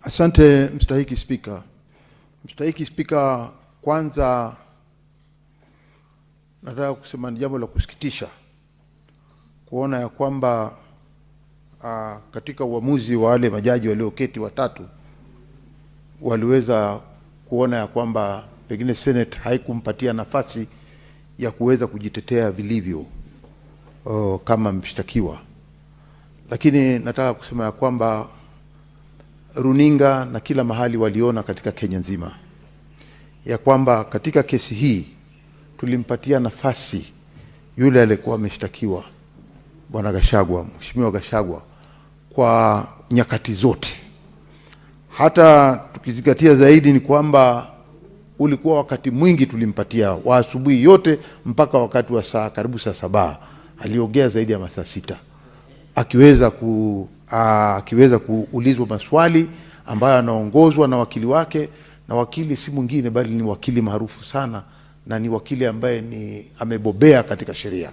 Asante mstahiki Spika. Mstahiki Spika, kwanza nataka kusema ni jambo la kusikitisha kuona ya kwamba katika uamuzi wa wale majaji walioketi watatu waliweza kuona ya kwamba pengine Senate haikumpatia nafasi ya kuweza kujitetea vilivyo kama mshtakiwa. Lakini nataka kusema ya kwamba runinga na kila mahali waliona katika Kenya nzima ya kwamba katika kesi hii tulimpatia nafasi yule aliyekuwa ameshtakiwa Bwana Gachagua, Mheshimiwa Gachagua, kwa nyakati zote. Hata tukizingatia zaidi ni kwamba ulikuwa wakati mwingi tulimpatia wa asubuhi yote mpaka wakati wa karibu saa 7. Aliongea zaidi ya masaa 6 akiweza kuulizwa maswali ambayo anaongozwa na wakili wake, na wakili si mwingine bali ni wakili maarufu sana na ni wakili ambaye amebobea katika sheria.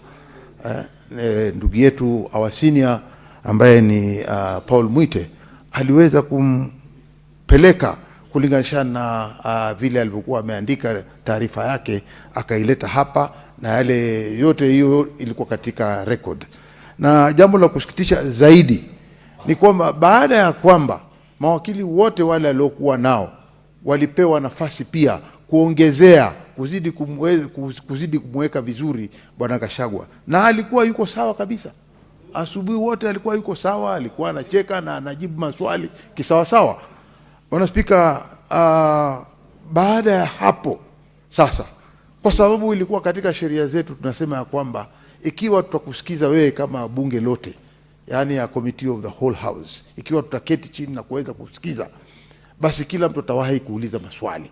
Ndugu yetu Awasinia ambaye ni Paul Mwite aliweza kumpeleka kulinganisha na vile alivyokuwa ameandika taarifa yake, akaileta hapa, na yale yote hiyo ilikuwa katika record. Na jambo la kusikitisha zaidi ni kwamba baada ya kwamba mawakili wote wale waliokuwa nao walipewa nafasi pia kuongezea kuzidi kumweka vizuri Bwana Gachagua, na alikuwa yuko sawa kabisa. Asubuhi wote alikuwa yuko sawa, alikuwa anacheka na anajibu maswali kisawa sawa. Bwana Spika, baada ya hapo sasa, kwa sababu ilikuwa katika sheria zetu tunasema ya kwamba ikiwa tutakusikiza wewe kama bunge lote, yani ya committee of the whole house, ikiwa tutaketi chini na kuweza kusikiza, basi kila mtu atawahi kuuliza maswali.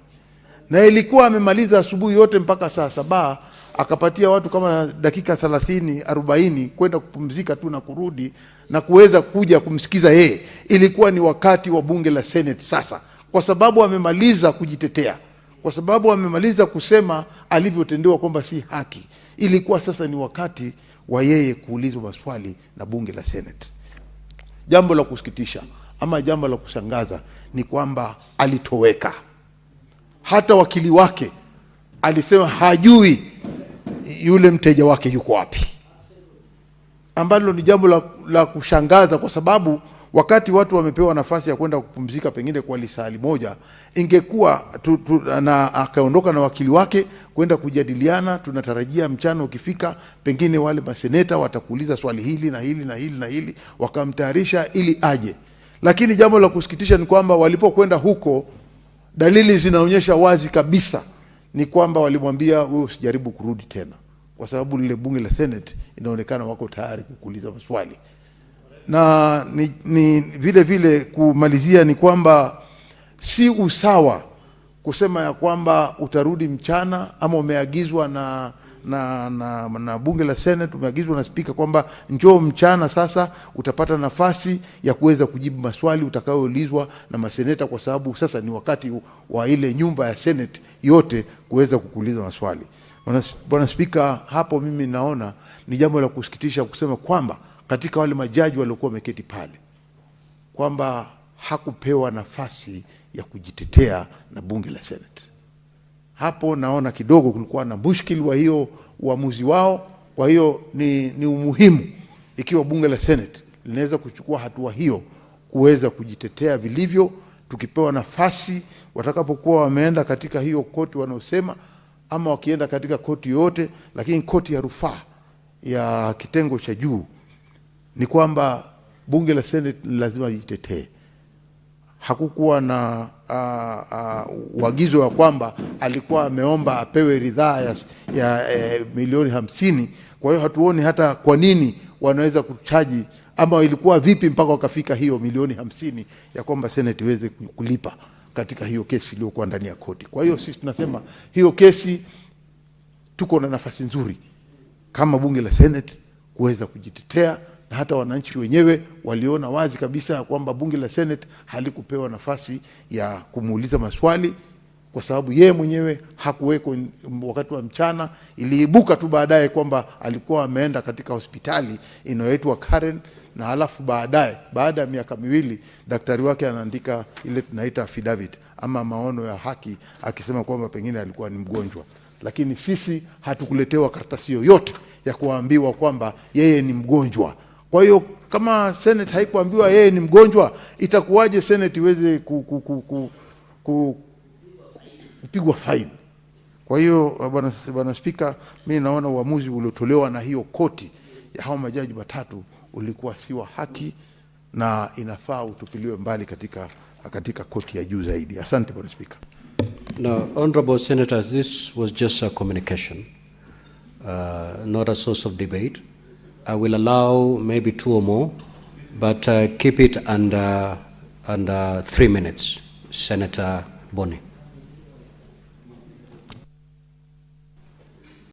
Na ilikuwa amemaliza asubuhi yote mpaka saa 7, akapatia watu kama dakika 30-40 kwenda kupumzika tu na kurudi na kuweza kuja kumsikiza yeye. Ilikuwa ni wakati wa bunge la Senate sasa, kwa sababu amemaliza kujitetea, kwa sababu amemaliza kusema alivyotendewa kwamba si haki. Ilikuwa sasa ni wakati wa yeye kuulizwa maswali na bunge la Senate. Jambo la kusikitisha ama jambo la kushangaza ni kwamba alitoweka. Hata wakili wake alisema hajui yule mteja wake yuko wapi, ambalo ni jambo la kushangaza, kwa sababu wakati watu wamepewa nafasi ya kwenda kupumzika pengine kwa lisali moja, ingekuwa na akaondoka na wakili wake kwenda kujadiliana. Tunatarajia mchana ukifika pengine wale maseneta watakuuliza swali hili na hili na hili na hili, wakamtayarisha ili aje. Lakini jambo la kusikitisha ni kwamba walipokwenda huko, dalili zinaonyesha wazi kabisa ni kwamba walimwambia wewe usijaribu kurudi tena, kwa sababu lile bunge la Senate inaonekana wako tayari kukuuliza maswali. Na ni vile vile kumalizia ni kwamba si usawa kusema ya kwamba utarudi mchana, ama umeagizwa na bunge la Senate, umeagizwa na spika kwamba njoo mchana sasa utapata nafasi ya kuweza kujibu maswali utakayoulizwa na maseneta, kwa sababu sasa ni wakati wa ile nyumba ya Senate yote kuweza kukuuliza maswali. Bwana Spika, hapo mimi naona ni jambo la kusikitisha kusema kwamba katika wale majaji waliokuwa wameketi pale kwamba hakupewa nafasi ya kujitetea na bunge la Senate. Hapo naona kidogo kulikuwa na mushkili wa hiyo uamuzi wao. Kwa hiyo ni umuhimu ikiwa bunge la Senate linaweza kuchukua hatua hiyo kuweza kujitetea vilivyo, tukipewa nafasi watakapokuwa wameenda katika hiyo koti wanaosema, ama wakienda katika koti yote. Lakini koti ya rufaa ya kitengo cha juu ni kwamba bunge la Senate lazima jitetee. Hakukuwa na uagizo wa kwamba alikuwa ameomba apewe ridhaa ya milioni 50. Kwa hiyo hatuoni hata kwa nini wanaweza kuchaji, ama ilikuwa vipi mpaka wakafika hiyo milioni 50 ya kwamba Senate iweze kulipa katika hiyo kesi iliyokuwa ndani ya koti. Kwa hiyo sisi tunasema hiyo kesi tuko na nafasi nzuri kama bunge la Senate kuweza kujitetea, na hata wananchi wenyewe waliona wazi kabisa ya kwamba bunge la Senate halikupewa nafasi ya kumuuliza maswali, kwa sababu yeye mwenyewe hakuweko wakati wa mchana. Iliibuka tu baadaye kwamba alikuwa ameenda katika hospitali inayoitwa Karen, na halafu baadaye, baada ya miaka miwili, daktari wake anaandika ile tunaita affidavit ama maono ya haki akisema kwamba pengine alikuwa ni mgonjwa. Lakini sisi hatukuletewa karatasi yoyote ya kuambiwa kwamba yeye ni mgonjwa. Kwa hiyo kama Senate haikuambiwa yeye ni mgonjwa, itakuwaje Senate iweze kupigwa faini? Kwa hiyo bwana Spika, mimi naona uamuzi uliotolewa na hiyo koti ya hao majaji watatu ulikuwa si wa haki na inafaa utupiliwe mbali katika koti ya juu zaidi. Asante bwana Spika. Now, honorable senators, this was just a communication, not a source of debate. I will allow maybe 2 or more, but keep it under 3 minutes. Senator Boni.